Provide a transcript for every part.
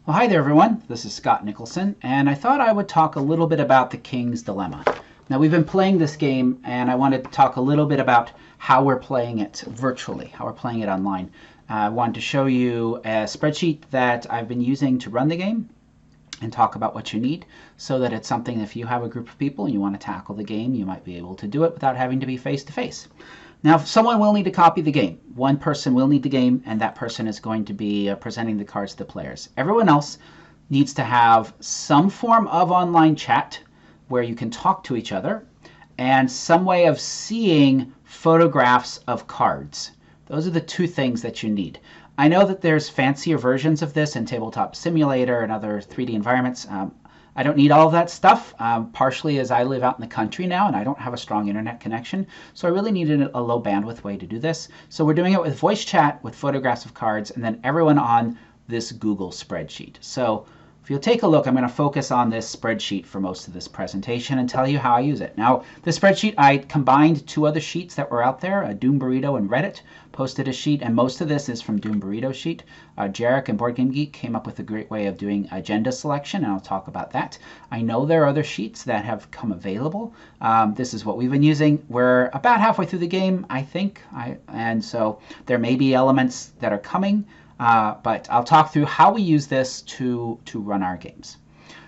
Well, hi there, everyone. This is Scott Nicholson, and I thought I would talk a little bit about the King's Dilemma. Now, we've been playing this game, and I wanted to talk a little bit about how we're playing it virtually, how we're playing it online. I wanted to show you a spreadsheet that I've been using to run the game and talk about what you need so that it's something if you have a group of people and you want to tackle the game, you might be able to do it without having to be face-to-face. Now, someone will need to copy the game. One person will need the game, and that person is going to be presenting the cards to the players. Everyone else needs to have some form of online chat where you can talk to each other and some way of seeing photographs of cards. Those are the two things that you need. I know that there's fancier versions of this in Tabletop Simulator and other 3D environments. I don't need all of that stuff, partially as I live out in the country now and I don't have a strong internet connection. So I really needed a low bandwidth way to do this. So we're doing it with voice chat, with photographs of cards, and then everyone on this Google spreadsheet. So if you'll take a look, I'm going to focus on this spreadsheet for most of this presentation and tell you how I use it. Now, this spreadsheet, I combined two other sheets that were out there, Doom Burrito and Reddit posted a sheet, and most of this is from Doom Burrito sheet. Jarek and Board Game Geek came up with a great way of doing agenda selection, and I'll talk about that. I know there are other sheets that have come available. This is what we've been using. We're about halfway through the game, I think, and so there may be elements that are coming. But I'll talk through how we use this to run our games.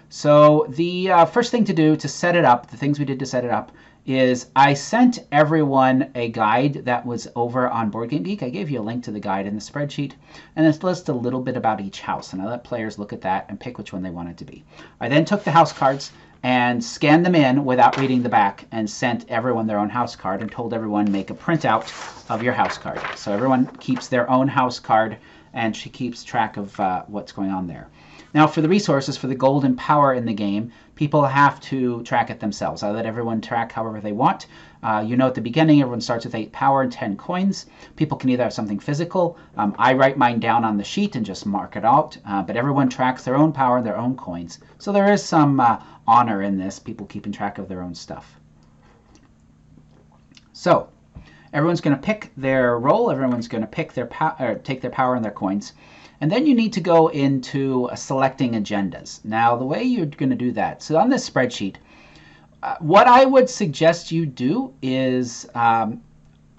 So the first thing to do to set it up, the things we did to set it up, is I sent everyone a guide that was over on Board Game Geek. I gave you a link to the guide in the spreadsheet, and this lists a little bit about each house, and I let players look at that and pick which one they wanted to be. I then took the house cards and scanned them in without reading the back and sent everyone their own house card and told everyone make a printout of your house card. So everyone keeps their own house card and she keeps track of what's going on there. Now, for the resources, for the gold and power in the game, people have to track it themselves. I let everyone track however they want. You know, at the beginning, everyone starts with 8 power and 10 coins. People can either have something physical. I write mine down on the sheet and just mark it out, but everyone tracks their own power and their own coins. So there is some honor in this, people keeping track of their own stuff. So everyone's going to pick their role. Everyone's going to pick their take their power and their coins. And then you need to go into selecting agendas. Now, the way you're going to do that, so on this spreadsheet, what I would suggest you do is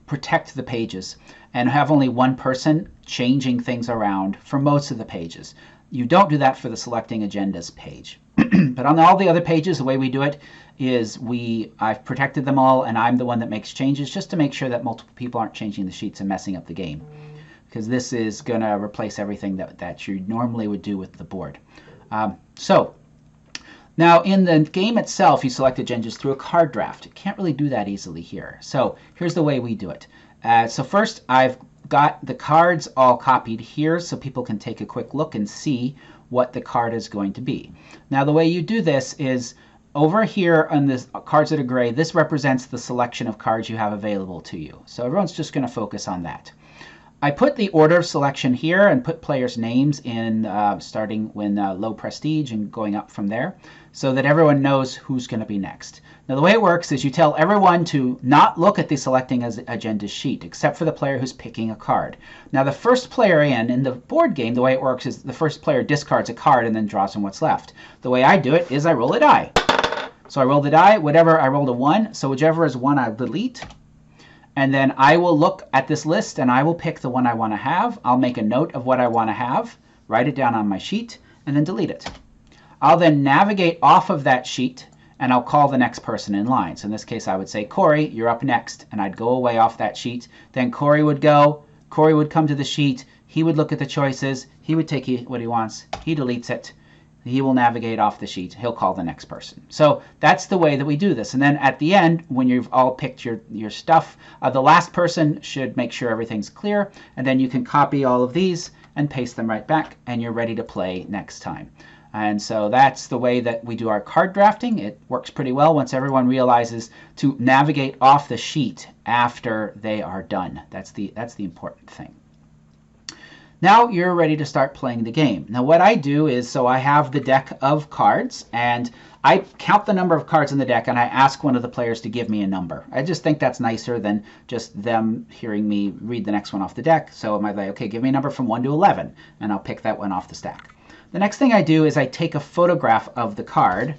protect the pages and have only one person changing things around for most of the pages. You don't do that for the selecting agendas page. But on all the other pages, the way we do it is I've protected them all, and I'm the one that makes changes just to make sure that multiple people aren't changing the sheets and messing up the game. Because this is going to replace everything that you normally would do with the board. So now in the game itself, you select agendas through a card draft. You can't really do that easily here. So here's the way we do it. So first, I've got the cards all copied here so people can take a quick look and see what the card is going to be. Now the way you do this is over here on the cards that are gray, this represents the selection of cards you have available to you. So everyone's just going to focus on that. I put the order of selection here and put players' names in starting when low prestige and going up from there so that everyone knows who's going to be next. Now the way it works is you tell everyone to not look at the selecting agenda sheet except for the player who's picking a card. Now the first player in the board game, the way it works is the first player discards a card and then draws on what's left. The way I do it is I roll a die. So I roll the die, whatever, I rolled a 1, so whichever is 1 I'll delete. And then I will look at this list and I will pick the one I want to have. I'll make a note of what I want to have, write it down on my sheet, and then delete it. I'll then navigate off of that sheet and I'll call the next person in line. So in this case, I would say, Corey, you're up next. And I'd go away off that sheet. Then Corey would go. Corey would come to the sheet. He would look at the choices. He would take what he wants. He deletes it. He will navigate off the sheet. He'll call the next person. So that's the way that we do this. And then at the end, when you've all picked your stuff, the last person should make sure everything's clear. And then you can copy all of these and paste them right back, and you're ready to play next time. And so that's the way that we do our card drafting. It works pretty well once everyone realizes to navigate off the sheet after they are done. That's the important thing. Now you're ready to start playing the game. Now what I do is, so I have the deck of cards, and I count the number of cards in the deck, and I ask one of the players to give me a number. I just think that's nicer than just them hearing me read the next one off the deck. So I might say, okay, give me a number from 1 to 11, and I'll pick that one off the stack. The next thing I do is I take a photograph of the card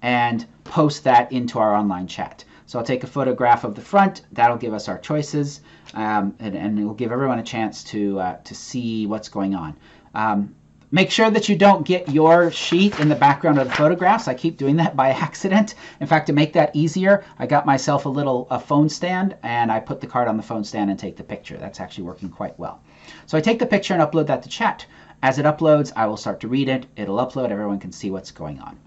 and post that into our online chat. So I'll take a photograph of the front. That'll give us our choices, and it will give everyone a chance to see what's going on. Make sure that you don't get your sheet in the background of the photographs. I keep doing that by accident. In fact, to make that easier, I got myself a phone stand, and I put the card on the phone stand and take the picture. That's actually working quite well. So I take the picture and upload that to chat. As it uploads, I will start to read it. It'll upload. Everyone can see what's going on.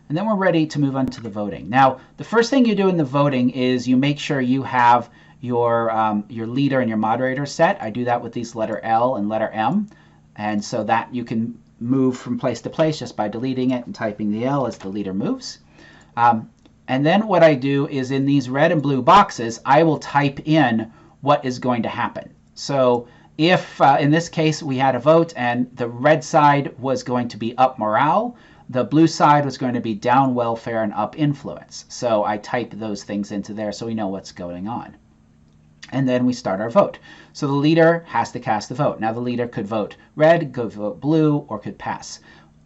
And then we're ready to move on to the voting. Now, the first thing you do in the voting is you make sure you have your leader and your moderator set. I do that with these letter L and letter M. And so that you can move from place to place just by deleting it and typing the L as the leader moves. And then what I do is in these red and blue boxes, I will type in what is going to happen. So if in this case we had a vote and the red side was going to be up morale, the blue side was going to be down welfare and up influence. So I type those things into there so we know what's going on. And then we start our vote. So the leader has to cast the vote. Now the leader could vote red, could vote blue, or could pass.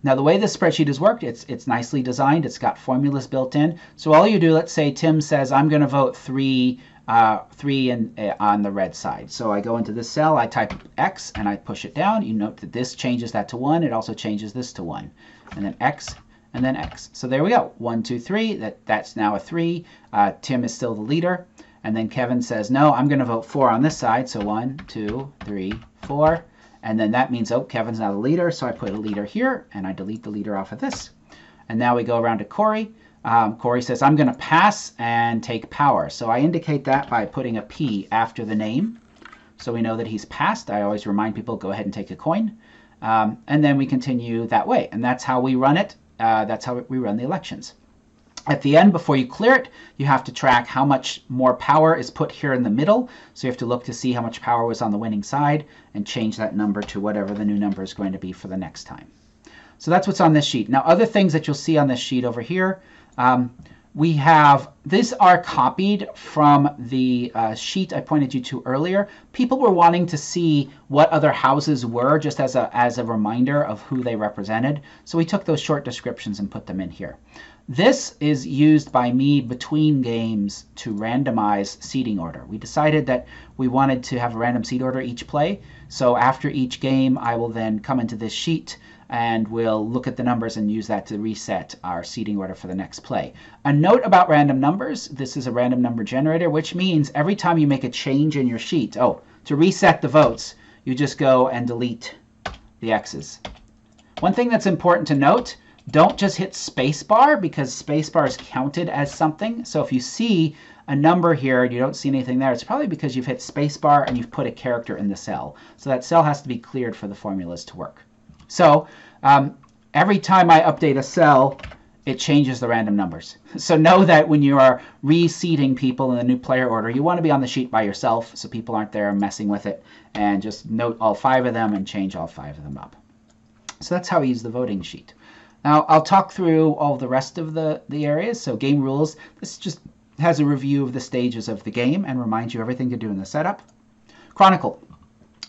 Now the way this spreadsheet has worked, it's nicely designed. It's got formulas built in. So all you do, let's say Tim says, I'm going to vote 3 on the red side. So I go into this cell, I type X, and I push it down. You note that this changes that to 1. It also changes this to 1. And then X, and then X. So there we go. 1, 2, 3. That's now a 3. Tim is still the leader. And then Kevin says, no, I'm going to vote 4 on this side. So 1, 2, 3, 4. And then that means, oh, Kevin's now the leader. So I put a leader here, and I delete the leader off of this. And now we go around to Corey. Corey says, I'm going to pass and take power. So I indicate that by putting a P after the name. So we know that he's passed. I always remind people, go ahead and take a coin. And then we continue that way. And that's how we run it. That's how we run the elections. At the end, before you clear it, you have to track how much more power is put here in the middle. So you have to look to see how much power was on the winning side and change that number to whatever the new number is going to be for the next time. So that's what's on this sheet. Now, other things that you'll see on this sheet over here, we have, these are copied from the sheet I pointed you to earlier. People were wanting to see what other houses were just as a reminder of who they represented. So we took those short descriptions and put them in here. This is used by me between games to randomize seating order. We decided that we wanted to have a random seat order each play. So after each game, I will then come into this sheet and we'll look at the numbers and use that to reset our seating order for the next play. A note about random numbers, this is a random number generator, which means every time you make a change in your sheet, to reset the votes, you just go and delete the X's. One thing that's important to note, don't just hit spacebar because spacebar is counted as something. So if you see a number here and you don't see anything there, it's probably because you've hit spacebar and you've put a character in the cell. So that cell has to be cleared for the formulas to work. So every time I update a cell, it changes the random numbers. So know that when you are reseating people in the new player order, you want to be on the sheet by yourself so people aren't there messing with it. And just note all 5 of them and change all 5 of them up. So that's how we use the voting sheet. Now, I'll talk through all the rest of the areas. So game rules, this just has a review of the stages of the game and reminds you everything to do in the setup. Chronicle.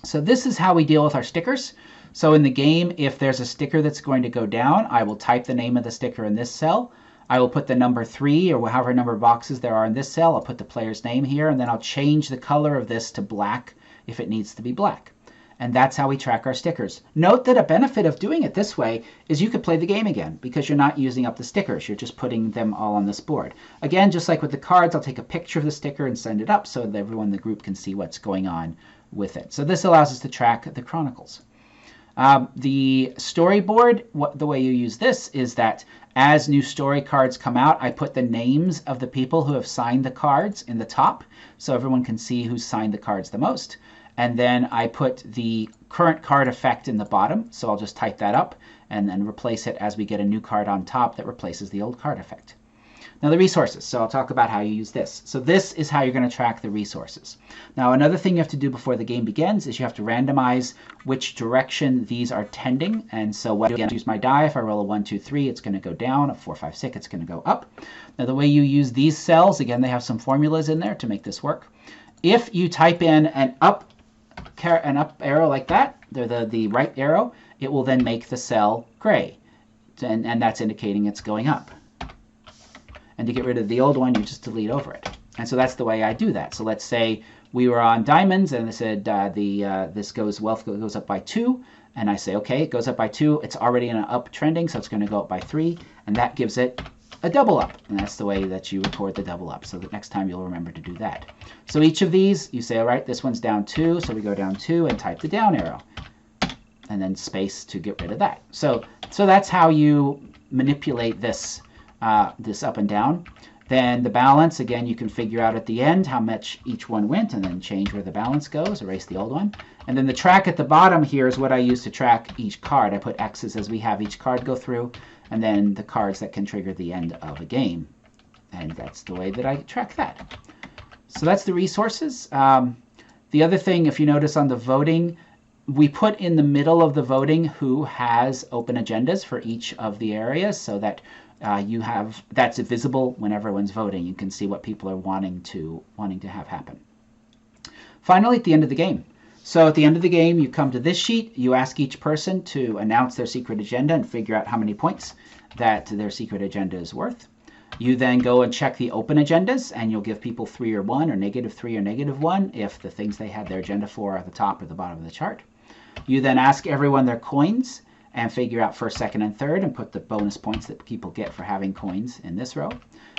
So this is how we deal with our stickers. So in the game, if there's a sticker that's going to go down, I will type the name of the sticker in this cell. I will put the number 3 or however number of boxes there are in this cell. I'll put the player's name here, and then I'll change the color of this to black if it needs to be black. And that's how we track our stickers. Note that a benefit of doing it this way is you could play the game again because you're not using up the stickers. You're just putting them all on this board. Again, just like with the cards, I'll take a picture of the sticker and send it up so that everyone in the group can see what's going on with it. So this allows us to track the chronicles. The storyboard, the way you use this is that as new story cards come out, I put the names of the people who have signed the cards in the top so everyone can see who's signed the cards the most. And then I put the current card effect in the bottom. So I'll just type that up and then replace it as we get a new card on top that replaces the old card effect. Now the resources. So I'll talk about how you use this. So this is how you're going to track the resources. Now another thing you have to do before the game begins is you have to randomize which direction these are tending. And so when I use my die, if I roll a 1, 2, 3, it's going to go down. A 4, 5, 6, it's going to go up. Now the way you use these cells, again, they have some formulas in there to make this work. If you type in an up arrow like that, they're the right arrow, it will then make the cell gray. And that's indicating it's going up. And to get rid of the old one, you just delete over it. And so that's the way I do that. So let's say we were on diamonds, and I said wealth goes up by 2. And I say, okay, it goes up by 2. It's already in an uptrending, so it's going to go up by 3. And that gives it a double up. And that's the way that you record the double up, so that next time you'll remember to do that. So each of these, you say, all right, this one's down 2. So we go down 2 and type the down arrow. And then space to get rid of that. So that's how you manipulate this, this up and down. Then the balance, again, you can figure out at the end how much each one went and then change where the balance goes, erase the old one. And then the track at the bottom here is what I use to track each card. I put X's as we have each card go through, and then the cards that can trigger the end of a game. And that's the way that I track that. So that's the resources. The other thing, if you notice on the voting, we put in the middle of the voting who has open agendas for each of the areas, so that that's visible when everyone's voting. You can see what people are wanting to have happen. Finally, at the end of the game. So at the end of the game, you come to this sheet. You ask each person to announce their secret agenda and figure out how many points that their secret agenda is worth. You then go and check the open agendas, and you'll give people 3 or 1, or -3 or -1 if the things they had their agenda for are at the top or the bottom of the chart. You then ask everyone their coins and figure out first, second, and third, and put the bonus points that people get for having coins in this row.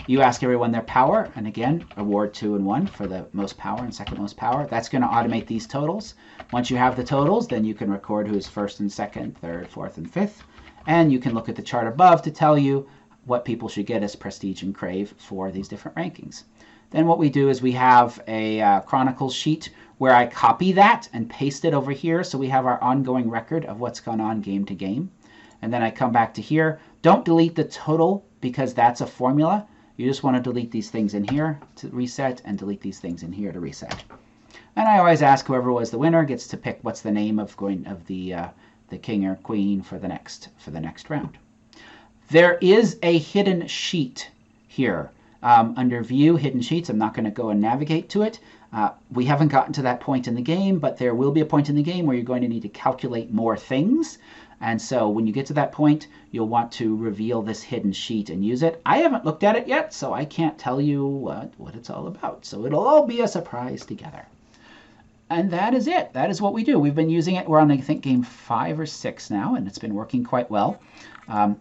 You ask everyone their power, and again, award 2 and 1 for the most power and second most power. That's going to automate these totals. Once you have the totals, then you can record who's first and second, third, fourth, and fifth. And you can look at the chart above to tell you what people should get as prestige and crave for these different rankings. Then what we do is we have a Chronicles sheet where I copy that and paste it over here, so we have our ongoing record of what's gone on game to game. And then I come back to here. Don't delete the total, because that's a formula. You just want to delete these things in here to reset, and delete these things in here to reset. And I always ask whoever was the winner gets to pick what's the name of the king or queen for the next round. There is a hidden sheet here. Under View, Hidden Sheets, I'm not going to go and navigate to it. We haven't gotten to that point in the game, but there will be a point in the game where you're going to need to calculate more things. And so when you get to that point, you'll want to reveal this hidden sheet and use it. I haven't looked at it yet, so I can't tell you what it's all about. So it'll all be a surprise together. And that is it. That is what we do. We've been using it. We're on, I think, game 5 or 6 now, and it's been working quite well.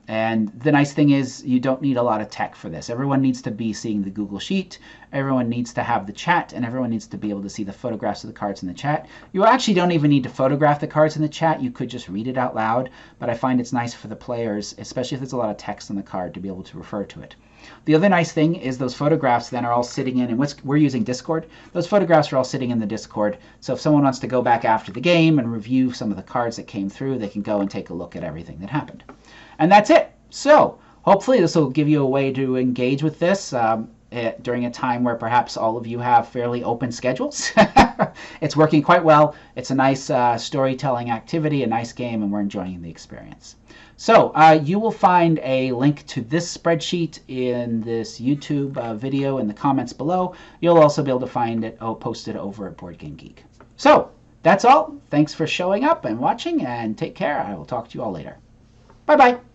And the nice thing is you don't need a lot of tech for this. Everyone needs to be seeing the Google Sheet. Everyone needs to have the chat, and everyone needs to be able to see the photographs of the cards in the chat. You actually don't even need to photograph the cards in the chat. You could just read it out loud, but I find it's nice for the players, especially if there's a lot of text on the card, to be able to refer to it. The other nice thing is those photographs then are all sitting in, and we're using Discord. Those photographs are all sitting in the Discord, so if someone wants to go back after the game and review some of the cards that came through, they can go and take a look at everything that happened. And that's it. So hopefully this will give you a way to engage with this during a time where perhaps all of you have fairly open schedules. It's working quite well. It's a nice storytelling activity, a nice game, and we're enjoying the experience. So you will find a link to this spreadsheet in this YouTube video in the comments below. You'll also be able to find it posted over at Board Game Geek. So that's all. Thanks for showing up and watching, and take care. I will talk to you all later. Bye-bye.